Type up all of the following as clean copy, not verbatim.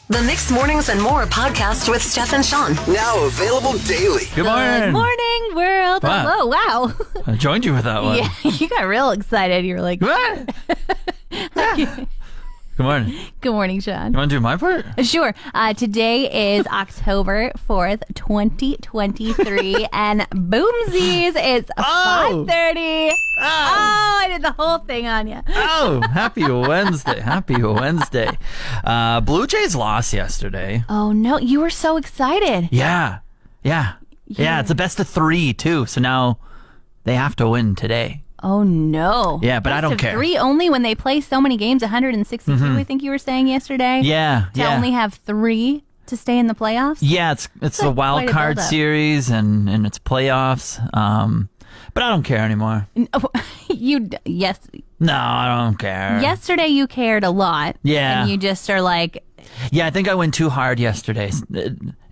The Mixed Mornings and More podcast with Steph and Sean. Now available daily. Good morning. Good morning, world. Wow. Hello. Wow. I joined you with that one. Yeah, you got real excited. You were like, What? Good morning. good morning, Sean. You want to do my part? Sure. Today is October 4th, 2023, and boomsies, it's 5:30. Oh, I did the whole thing on you. Oh, happy Wednesday. Happy Wednesday. Blue Jays lost yesterday. Oh, no. You were so excited. Yeah, it's a best of 3, too. So now they have to win today. Oh, no. Yeah, but I Best don't of care. 3 only when they play so many games, 162, I think you were saying yesterday. Yeah, To only have 3 to stay in the playoffs? Yeah, it's the wild quite a card buildup. series and it's playoffs. But I don't care anymore. Yes. No, I don't care. Yesterday you cared a lot. Yeah. And you just are like, Yeah, I think I went too hard yesterday,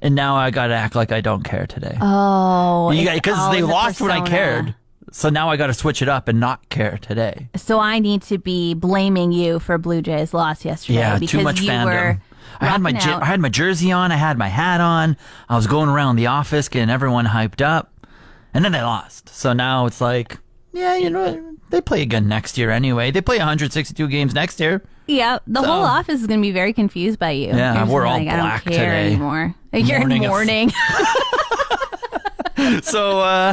and now I got to act like I don't care today. oh. Because they lost when I persona. cared. So now I got to switch it up and not care today. So I need to be blaming you for Blue Jays' loss yesterday. Yeah, because too much you fandom. were I had rocking out. I had my jersey on. I had my hat on. I was going around the office getting everyone hyped up, and then they lost. So now it's like, yeah, you know, they play again next year anyway. They play 162 games next year. Yeah, the So- whole office is going to be very confused by you. Yeah, You're just we're all like, I don't black care today. anymore. You're Morning of- mourning. So,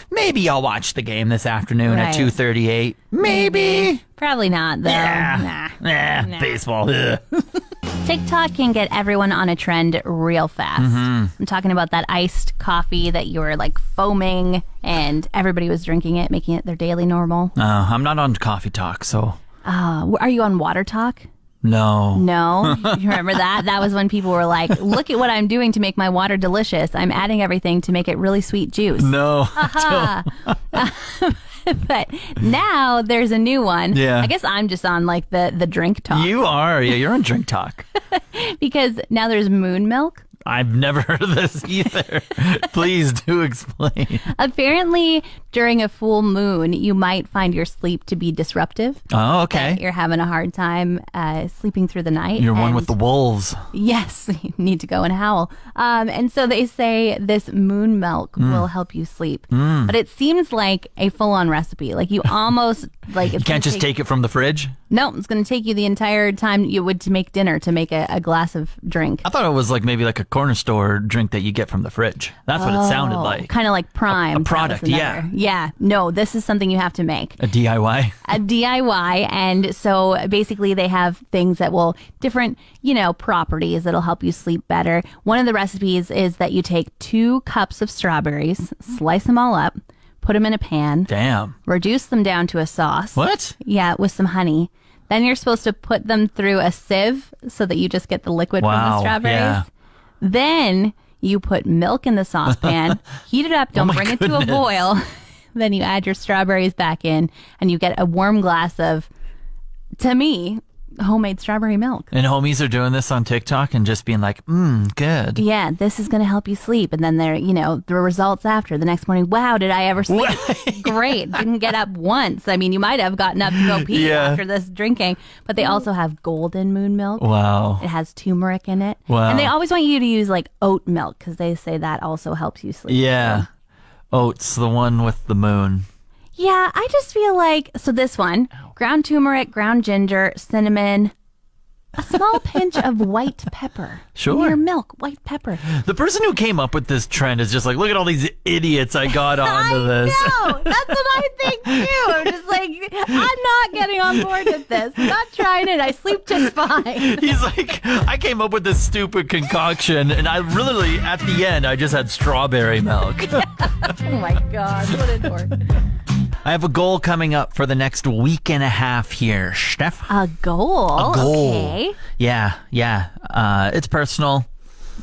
maybe I'll watch the game this afternoon at Right. 2:38. Maybe. Probably not, though. Yeah. Nah. Baseball. Ugh. TikTok can get everyone on a trend real fast. Mm-hmm. I'm talking about that iced coffee that you were like foaming and everybody was drinking it, making it their daily normal. I'm not on Coffee Talk, so Are you on Water Talk? no. No. You remember that? That was when people were like, look at what I'm doing to make my water delicious. I'm adding everything to make it really sweet juice. No. But now there's a new one. Yeah. I guess I'm just on like the drink talk You are. Yeah, you're on Drink Talk. because now there's moon milk. I've never heard of this either. Please do explain. Apparently, during a full moon, you might find your sleep to be disruptive. Oh, okay. You're having a hard time sleeping through the night. You're one and with the wolves. Yes, you need to go and howl. And so they say this moon milk will help you sleep. But it seems like a full-on recipe. Like you almost like You can't just take it from the fridge? No, it's going to take you the entire time you would to make dinner to make a glass of drink. I thought it was like maybe like a corner store drink that you get from the fridge. That's what it sounded like. Kind of like Prime. A That was product, yeah. another- Yeah. No, this is something you have to make. A DIY? A DIY. And so basically they have things that will different, properties that'll help you sleep better. One of the recipes is that you take 2 cups of strawberries, slice them all up, put them in a pan, Damn. reduce them down to a sauce. What? Yeah, with some honey. Then you're supposed to put them through a sieve so that you just get the liquid from the Wow, strawberries. yeah. Then you put milk in the saucepan, heat it up, don't my bring it to a goodness. boil. Then you add your strawberries back in and you get a warm glass of, to me, homemade strawberry milk. And homies are doing this on TikTok and just being like, good. Yeah, this is going to help you sleep. And then there, the results after the next morning. Wow, did I ever sleep? Great. Didn't get up once. I mean, you might have gotten up to go pee Yeah. after this drinking. But they also have golden moon milk. Wow. It has turmeric in it. Wow. And they always want you to use like oat milk because they say that also helps you sleep. Yeah. Oats, the one with the moon. Yeah, I just feel like, so this one, ground turmeric, ground ginger, cinnamon, a small pinch of white pepper. Sure. In your milk, white pepper. The person who came up with this trend is just like, look at all these idiots I got onto this. I know. That's what I think too. I'm just like, I'm not getting on board with this. I'm not trying it. I sleep just fine. He's like, I came up with this stupid concoction, and I really, at the end, I just had strawberry milk. Oh my God, what a dork. I have a goal coming up for the next week and a half here, Steph. A goal? A goal. Okay. Yeah. It's personal.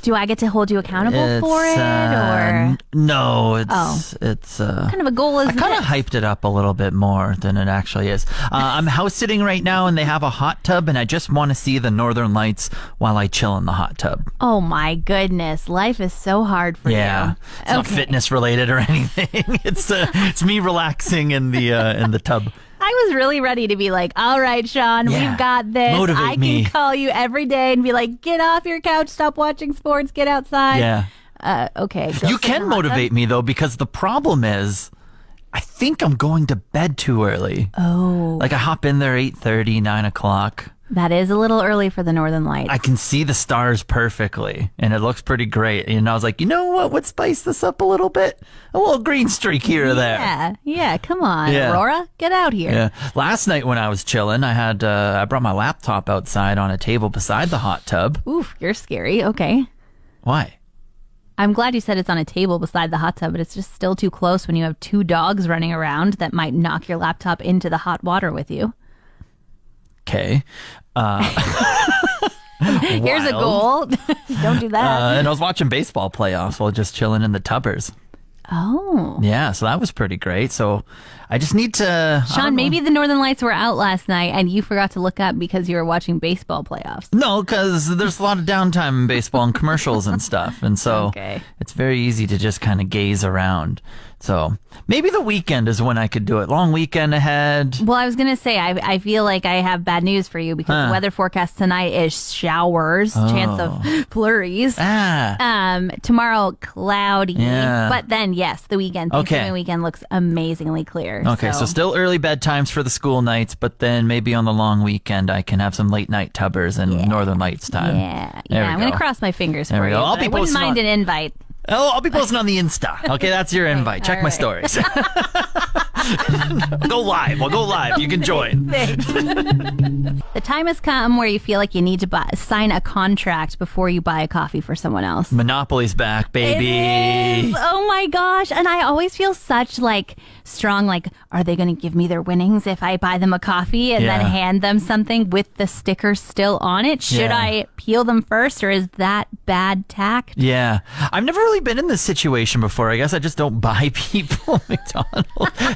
Do I get to hold you accountable for it? Or No, it's what kind of a goal is I kind this? of hyped it up a little bit more than it actually is. I'm house sitting right now, and they have a hot tub, and I just want to see the northern lights while I chill in the hot tub. Oh my goodness, life is so hard for Yeah, you. it's not fitness related or anything. It's me relaxing in the tub. I was really ready to be like, all right, Sean, Yeah. we've got this. Motivate I can me. call you every day and be like, get off your couch, stop watching sports, get outside. Yeah. Okay. go You sit in can the hot tub. motivate me, though, because the problem is I think I'm going to bed too early. Oh, Like I hop in there 8:30, 9 o'clock. that is a little early for the Northern Lights. I can see the stars perfectly, and it looks pretty great. And I was like, you know what would spice this up a little bit? A little green streak here or there. Yeah, come on, Yeah. Aurora, get out here. Yeah. Last night when I was chilling, I brought my laptop outside on a table beside the hot tub. Oof, you're scary. Okay. Why? I'm glad you said it's on a table beside the hot tub, but it's just still too close when you have two dogs running around that might knock your laptop into the hot water with you. Okay. Here's a goal. Don't do that. And I was watching baseball playoffs while just chilling in the tubbers. Oh. Yeah, so that was pretty great. So I just need to. I Sean, don't know. maybe the Northern Lights were out last night and you forgot to look up because you were watching baseball playoffs. No, because there's a lot of downtime in baseball and commercials and stuff. And so Okay. it's very easy to just kind of gaze around. So maybe the weekend is when I could do it. Long weekend ahead. Well, I was going to say, I feel like I have bad news for you because the weather forecast tonight is showers, chance of flurries. Tomorrow, cloudy. Yeah. But then, yes, the weekend. Okay. Thanksgiving weekend looks amazingly clear. Okay, so still early bedtimes for the school nights, but then maybe on the long weekend I can have some late night tubbers and Northern Lights time. Yeah, There yeah. we I'm going go. to cross my fingers There for we you. go. I'll but be I wouldn't posting mind on- an invite. Oh, I'll be posting on the Insta. Okay, that's your invite. Check my stories. Go live. We'll go live. You can join. The time has come where you feel like you need to sign a contract before you buy a coffee for someone else. Monopoly's back, baby. It is. Oh my gosh. And I always feel such like strong, like, are they going to give me their winnings if I buy them a coffee and then Yeah. hand them something with the sticker still on it? Should Yeah. I peel them first or is that bad tact? Yeah. I've never really been in this situation before. I guess I just don't buy people McDonald's.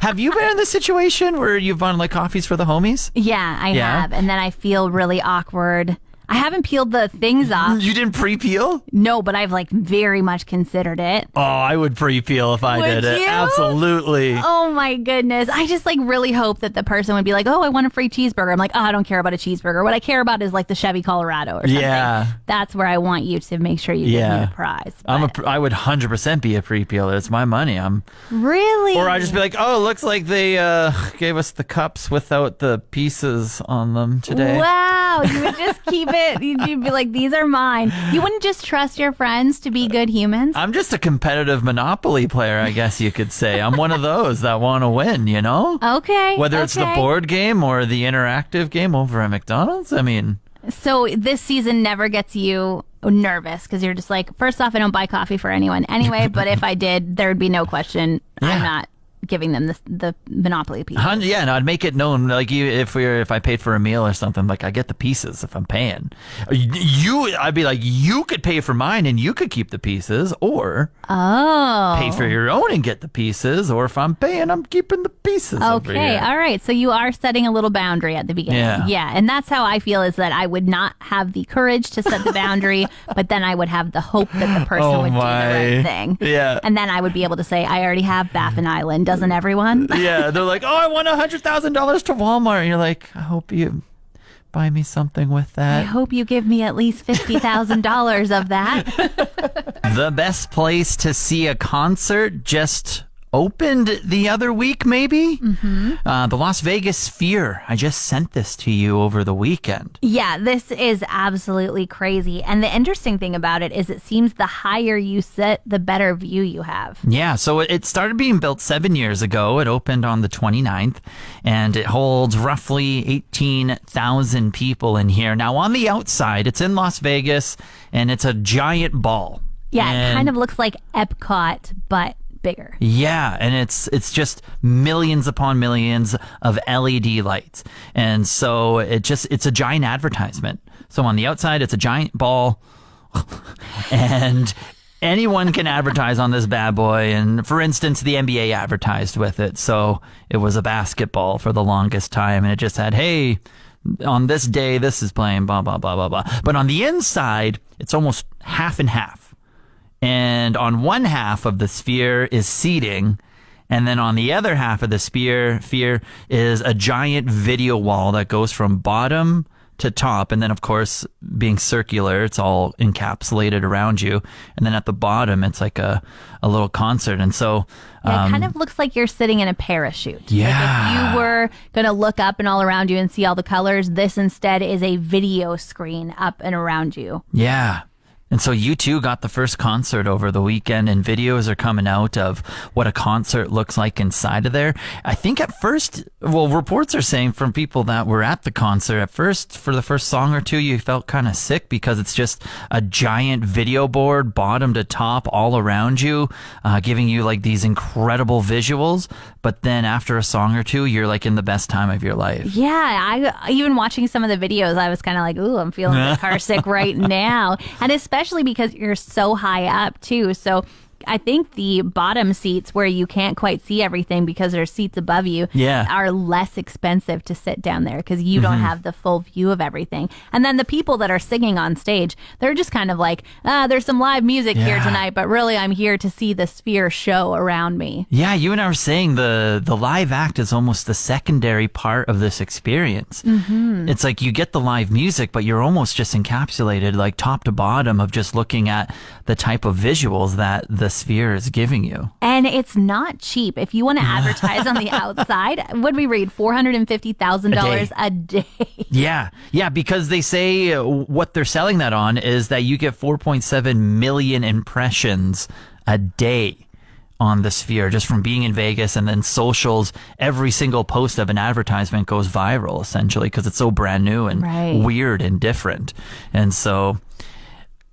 Have you been in this situation where you've bought like coffees for the homies? Yeah, I Yeah? have. And then I feel really awkward. I haven't peeled the things off. You didn't pre-peel? No, but I've like very much considered it. Oh, I would pre-peel if I Would did it. you? Absolutely. Oh my goodness. I just like really hope that the person would be like, oh, I want a free cheeseburger. I'm like, oh, I don't care about a cheeseburger. What I care about is like the Chevy Colorado or something. Yeah. That's where I want you to make sure you give me Yeah. the prize. I would 100% be a pre-peeler. It's my money. Really? Or I just be like, oh, it looks like they gave us the cups without the pieces on them today. Wow. You would just keep it. You'd be like, these are mine. You wouldn't just trust your friends to be good humans? I'm just a competitive Monopoly player, I guess you could say. I'm one of those that want to win, you know? Okay. Whether it's the okay. board game or the interactive game over at McDonald's. I mean, So this season never gets you nervous because you're just like, first off, I don't buy coffee for anyone anyway, but if I did, there would be no question. Yeah. I'm not giving them the Monopoly piece. yeah, no, I'd make it known, like if I paid for a meal or something, like I get the pieces if I'm paying. I'd be like, you could pay for mine and you could keep the pieces, or Oh. pay for your own and get the pieces, or if I'm paying, I'm keeping the pieces. over Okay, here. all right. So you are setting a little boundary at the beginning. Yeah. and that's how I feel is that I would not have the courage to set the boundary, but then I would have the hope that the person Oh would do the my. right thing. Yeah. And then I would be able to say, I already have Baffin Island, doesn't everyone? Yeah, they're like, oh, I won $100,000 to Walmart. And you're like, I hope you buy me something with I that. hope you give me at least $50,000 of that. The best place to see a concert just opened the other week, maybe? Mm-hmm. The Las Vegas Sphere. I just sent this to you over the weekend. Yeah, this is absolutely crazy. And the interesting thing about it is it seems the higher you sit, the better view you have. Yeah, so it started being built 7 years ago. It opened on the 29th, and it holds roughly 18,000 people in here. Now, on the outside, it's in Las Vegas, and it's a giant ball. Yeah, it And- kind of looks like Epcot, but bigger. Yeah, and it's just millions upon millions of LED lights. And so it's a giant advertisement. So on the outside, it's a giant ball and anyone can advertise on this bad boy. And for instance, the NBA advertised with it. So it was a basketball for the longest time. And it just had, hey, on this day, this is playing, blah, blah, blah, blah, blah. But on the inside, it's almost half and half. And on one half of the sphere is seating, And then on the other half of the sphere is a giant video wall that goes from bottom to top. And then, of course, being circular, it's all encapsulated around you. And then at the bottom, it's like a little concert. And so... Yeah, it kind of looks like you're sitting in a parachute. Yeah. Like if you were going to look up and all around you and see all the colors, this instead is a video screen up and around you. Yeah. And so U2 got the first concert over the weekend, and videos are coming out of what a concert looks like inside of there. I think at first, well, reports are saying from people that were at the concert, at first, for the first song or two, you felt kind of sick because it's just a giant video board, bottom to top, all around you, giving you like these incredible visuals. But then after a song or two, you're like in the best time of your life. Yeah, I even watching some of the videos, I was kind of like, ooh, I'm feeling a bit car sick right now. And especially because you're so high up too. So I think the bottom seats where you can't quite see everything because there's seats above you are less expensive to sit down there because you don't have the full view of everything. And then the people that are singing on stage, they're just kind of like, there's some live music here tonight, but really I'm here to see the sphere show around me. Yeah, you and I were saying the live act is almost the secondary part of this experience. It's like you get the live music, but you're almost just encapsulated like top to bottom of just looking at the type of visuals that the sphere is giving you. And it's not cheap. If you want to advertise on the outside, would we read $450,000 a day? Yeah, because they say what they're selling that on is that you get 4.7 million impressions a day on the sphere just from being in Vegas, and then socials, every single post of an advertisement goes viral essentially because it's so brand new and weird and different. And so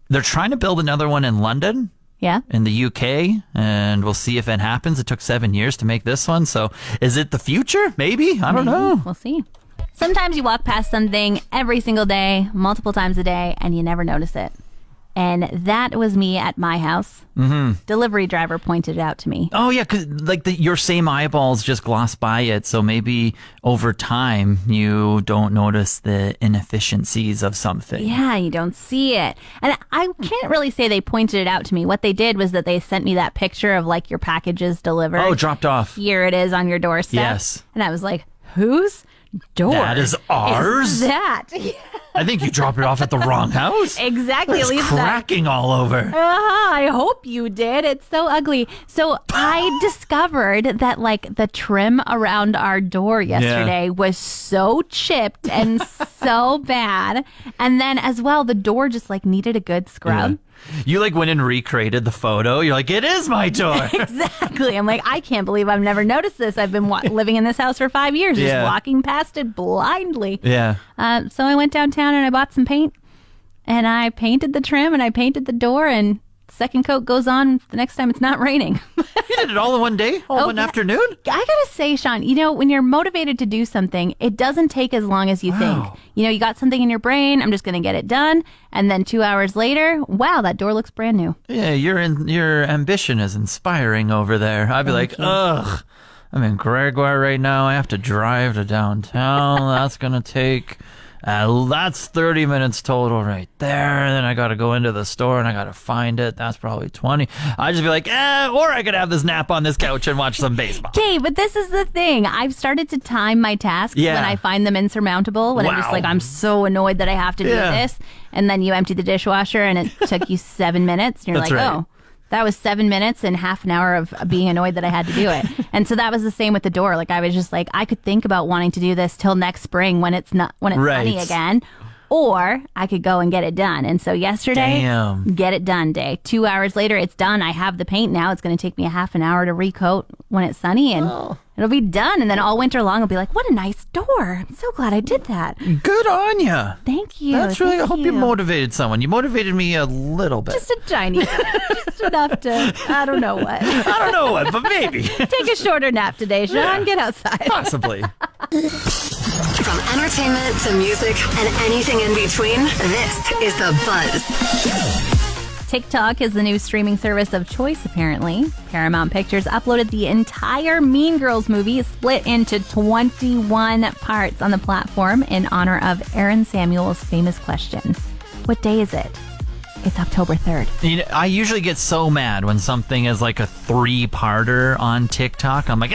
they're trying to build another one in London. Yeah. In the UK, and we'll see if it happens. It took 7 years to make this one. So is it the future? Maybe. I don't know. We'll see. Sometimes you walk past something every single day, multiple times a day, and you never notice it. And that was me at my house. Delivery driver pointed it out to me. Oh, yeah, because like your same eyeballs just gloss by it. So maybe over time you don't notice the inefficiencies of something. Yeah, you don't see it. And I can't really say they pointed it out to me. What they did was that they sent me that picture of like your packages delivered. Oh, dropped off. Here it is on your doorstep. Yes. And I was like, whose door? That is ours? Is that? I think you dropped it off at the wrong house. Exactly. It's cracking all over. I hope you did. It's so ugly. So I discovered that like the trim around our door yesterday was so chipped and so bad. And then as well, the door just like needed a good scrub. Yeah. You like went and recreated the photo. You're like, it is my door. Exactly. I'm like, I can't believe I've never noticed this. I've been living in this house for 5 years, just walking past it blindly. Yeah. So I went downtown and I bought some paint, and I painted the trim and I painted the door, and second coat goes on the next time it's not raining. You did it all in one day? One afternoon? I gotta say, Sean, you know, when you're motivated to do something, it doesn't take as long as you think. You know, you got something in your brain, I'm just gonna get it done, and then 2 hours later, wow, that door looks brand new. Yeah, your ambition is inspiring over there. I'd be like, ugh, I'm in Gregoire right now. I have to drive to downtown. That's gonna take... that's 30 minutes total right there. And then I got to go into the store and I got to find it. That's probably 20. I'd just be like, or I could have this nap on this couch and watch some baseball. Okay, but this is the thing. I've started to time my tasks when I find them insurmountable. When I'm just like, I'm so annoyed that I have to do this. And then you empty the dishwasher and it took you 7 minutes. And you're That's like, right. oh. That was 7 minutes and half an hour of being annoyed that I had to do it. And so that was the same with the door. Like I was just like, I could think about wanting to do this till next spring when it's sunny again. Or I could go and get it done. And so yesterday, get it done day. 2 hours later, it's done. I have the paint now. It's going to take me a half an hour to recoat when it's sunny, and it'll be done. And then all winter long, I'll be like, what a nice door. I'm so glad I did that. Good on you. Thank you. That's really, I hope you you motivated someone. You motivated me a little bit. Just a tiny bit. Just enough to, I don't know what. I don't know what, but maybe. Take a shorter nap today, Sean. Get outside. Possibly. From entertainment to music and anything in between, this is The Buzz. TikTok is the new streaming service of choice, apparently. Paramount Pictures uploaded the entire Mean Girls movie, split into 21 parts on the platform in honor of Aaron Samuel's famous question, "What day is it?" It's October 3rd. You know, I usually get so mad when something is like a 3-parter on TikTok. I'm like,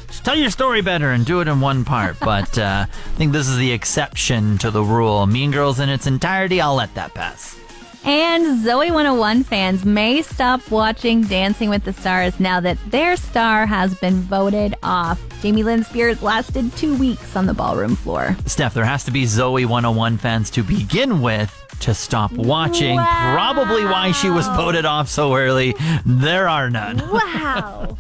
just tell your story better and do it in one part. But I think this is the exception to the rule. Mean Girls in its entirety, I'll let that pass. And Zoe 101 fans may stop watching Dancing with the Stars now that their star has been voted off. Jamie Lynn Spears lasted 2 weeks on the ballroom floor. Steph, there has to be Zoe 101 fans to begin with to stop watching. Wow. Probably why she was voted off so early. There are none. Wow.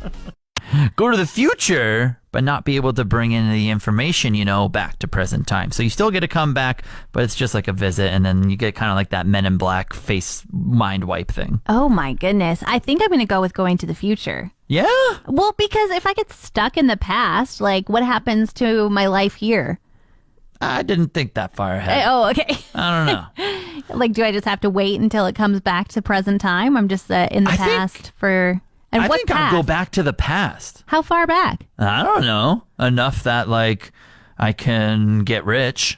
Go to the future, but not be able to bring in the information, back to present time. So you still get to come back, but it's just like a visit, and then you get kind of like that Men in Black face mind wipe thing. Oh my goodness. I think I'm going to go with going to the future. Yeah? Well, because if I get stuck in the past, like what happens to my life here? I didn't think that far ahead. Oh, okay. I don't know. Like, do I just have to wait until it comes back to present time? I'm just in the past for... And I what think past? I'll go back to the past. How far back? I don't know. Enough that, like, I can get rich.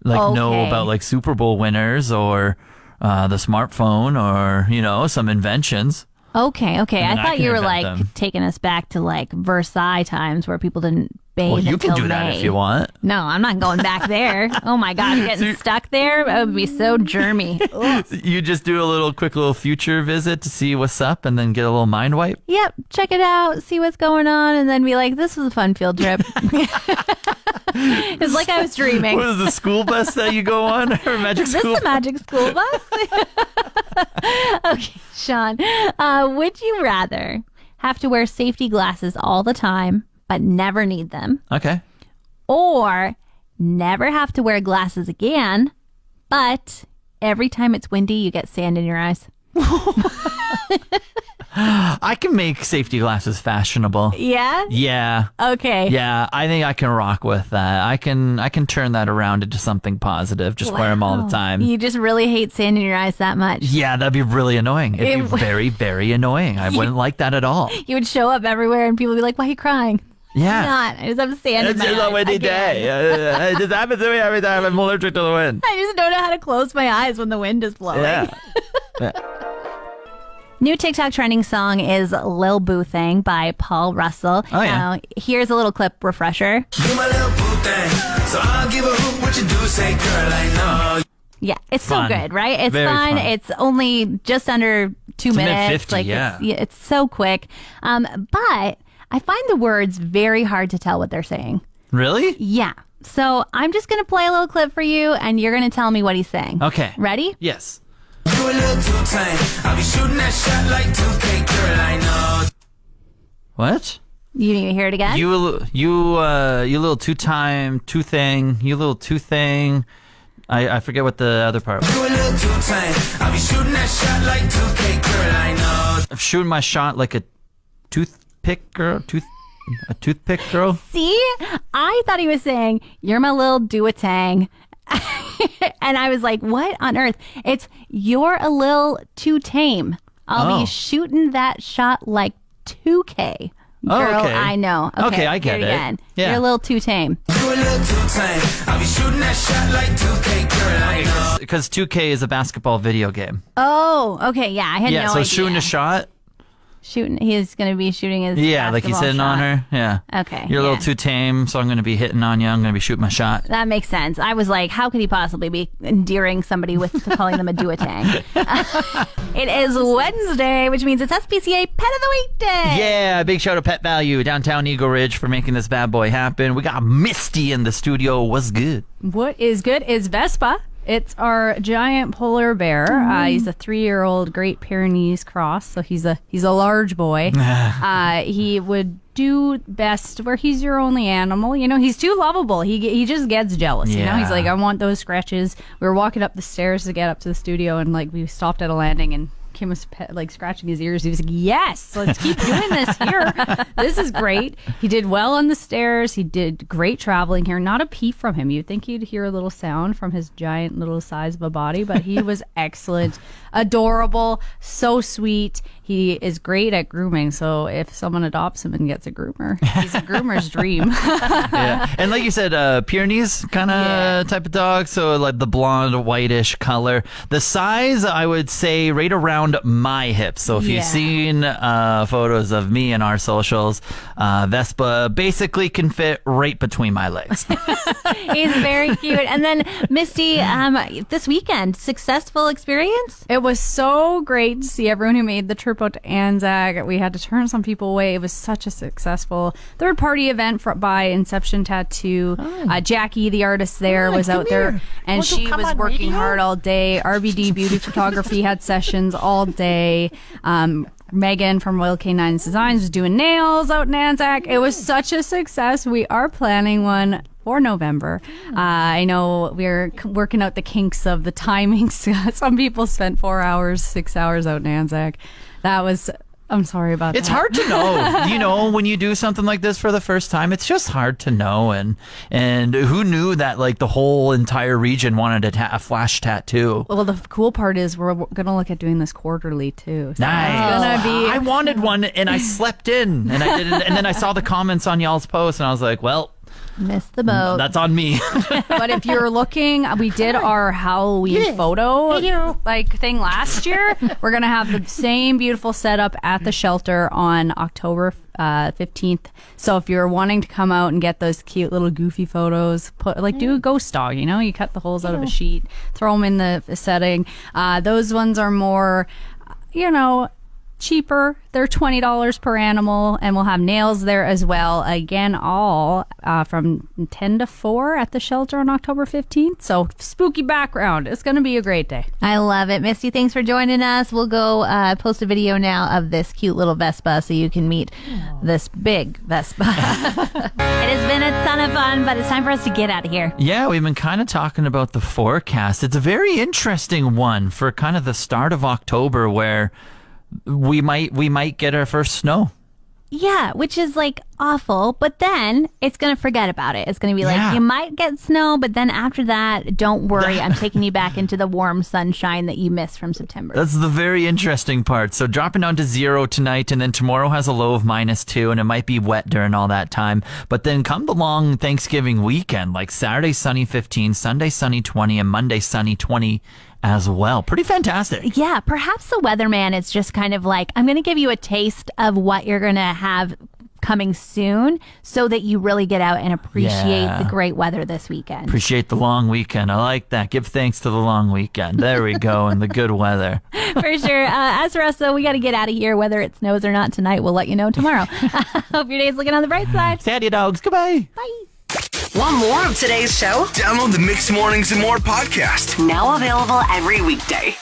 Like, know about, like, Super Bowl winners or the smartphone or, some inventions. Okay. And I thought can you were, invent like, them. taking us back to, like, Versailles times where people didn't bathe Well, you can until do that May. if you want. No, I'm not going back there. Oh, my God. Getting stuck there? That would be so germy. Ugh. You just do a quick little future visit to see what's up and then get a little mind wipe. Yep. Check it out. See what's going on. And then be like, this was a fun field trip. It's like I was dreaming. What is the school bus that you go on? Or magic Is this school? the magic school bus? Okay, Sean. Would you rather have to wear safety glasses all the time, but never need them? Okay. Or never have to wear glasses again, but every time it's windy, you get sand in your eyes? I can make safety glasses fashionable. Yeah? Yeah. Okay. Yeah, I think I can rock with that. I can turn that around into something positive. Just wear them all the time. You just really hate sand in your eyes that much. Yeah, that'd be really annoying. It'd be very, very annoying. I wouldn't like that at all. You would show up everywhere and people would be like, why are you crying? Yeah. Not. I just have sand in It's my just eyes. a windy Again. day. It just happens to me every time. I'm allergic to the wind. I just don't know how to close my eyes when the wind is blowing. Yeah. New TikTok trending song is Lil Boo Thing by Paul Russell. Oh, yeah. Here's a little clip refresher. Do my little boo thing, so I'll give a hoot what you do. Say, girl, I know. Yeah, it's Fun. so good, right? It's Very fun. fun. It's only just under 2 It's a minutes. minute 50, yeah. It's so quick. But I find the words very hard to tell what they're saying. Really? Yeah. So I'm just going to play a little clip for you, and you're going to tell me what he's saying. Okay. Ready? Yes. You a little too tame. I'll be shooting that shot like 2K, girl, I know. What? You need to hear it again? You little two thing. You little two thing. I forget what the other part was. You a little too tame. I'll be shooting that shot like 2K, girl, I know. I'm shooting my shot like a toothpick girl. A toothpick girl. See? I thought he was saying, you're my little do-a-tang. And I was like, what on earth? It's, you're a little too tame. I'll Oh. be shooting that shot like 2K. Oh, Girl, okay. I know. Okay, I get hear it. Again. Yeah. You're a little too tame. You a little too tame. I'll be shooting that shot like 2K, girl, I know. Because 2K is a basketball video game. Oh, okay. Yeah, I had Yeah, no so idea. shooting a shot. He's going to be shooting his Yeah, like he's basketball hitting on shot. her. Yeah. Okay, You're a little yeah. too tame, so I'm going to be hitting on you. I'm going to be shooting my shot. That makes sense. I was like, how could he possibly be endearing somebody with calling them a do-a-tang? It is Wednesday, which means it's SPCA Pet of the Week Day. Yeah, big shout out to Pet Value, downtown Eagle Ridge, for making this bad boy happen. We got Misty in the studio. What's good? What is good is Vespa. It's our giant polar bear. He's a 3-year-old Great Pyrenees cross, so he's a large boy. He would do best where he's your only animal. You know, he's too lovable. He just gets jealous. You know, he's Yeah. like, I want those scratches. We were walking up the stairs to get up to the studio, and like we stopped at a landing, and Kim was like scratching his ears. He was like, yes, let's keep doing this here. This is great. He did well on the stairs. He did great traveling here. Not a peep from him. You'd think you'd hear a little sound from his giant little size of a body, but he was excellent, adorable, so sweet. He is great at grooming. So if someone adopts him and gets a groomer, he's a groomer's dream. Yeah. And like you said, Pyrenees kind of type of dog. So like the blonde, whitish color. The size, I would say, right around my hips. So if you've seen photos of me in our socials, Vespa basically can fit right between my legs. He's very cute. And then Misty, this weekend, successful experience? It was so great to see everyone who made the trip out to Anzac. We had to turn some people away. It was such a successful third-party event by Inception Tattoo. Jackie, the artist there, was out there, and she was working hard all day. RBD Beauty Photography had sessions all day. Megan from Royal K9 Designs was doing nails out in Anzac. It was such a success. We are planning one for November. I know we're working out the kinks of the timings. Some people spent 4 hours, 6 hours out in Anzac. I'm sorry about that. It's hard to know. When you do something like this for the first time, it's just hard to know. And who knew that like the whole entire region wanted a flash tattoo? Well, the cool part is we're going to look at doing this quarterly too. So nice. It's gonna be. I wanted one and I slept in and I didn't. And then I saw the comments on y'all's post and I was like, well, missed the boat. That's on me. But if you're looking, we did our Halloween photo thing last year. We're going to have the same beautiful setup at the shelter on October 15th. So if you're wanting to come out and get those cute little goofy photos, do a ghost dog, you cut the holes out of a sheet, throw them in the setting. Those ones are more, cheaper. They're $20 per animal, and we'll have nails there as well. Again, all from 10 to 4 at the shelter on October 15th. So spooky background. It's going to be a great day. I love it. Misty, thanks for joining us. We'll go post a video now of this cute little Vespa so you can meet this big Vespa. It has been a ton of fun, but it's time for us to get out of here. Yeah, we've been kind of talking about the forecast. It's a very interesting one for kind of the start of October where we might get our first snow. Yeah, which is like awful, but then it's going to forget about it. It's going to be like, you might get snow, but then after that, don't worry. I'm taking you back into the warm sunshine that you missed from September. That's the very interesting part. So dropping down to 0 tonight, and then tomorrow has a low of -2, and it might be wet during all that time. But then come the long Thanksgiving weekend, like Saturday sunny 15, Sunday sunny 20, and Monday sunny 20 as well. Pretty fantastic. Yeah, perhaps the weatherman is just kind of like, I'm going to give you a taste of what you're going to have coming soon so that you really get out and appreciate the great weather this weekend. Appreciate the long weekend. I like that. Give thanks to the long weekend. There we go. And the good weather. For sure. As for us, though, we got to get out of here. Whether it snows or not tonight, we'll let you know tomorrow. Hope your day's looking on the bright side. Sad you dogs. Goodbye. Bye. Want more of today's show? Download the Mixed Mornings and More podcast. Now available every weekday.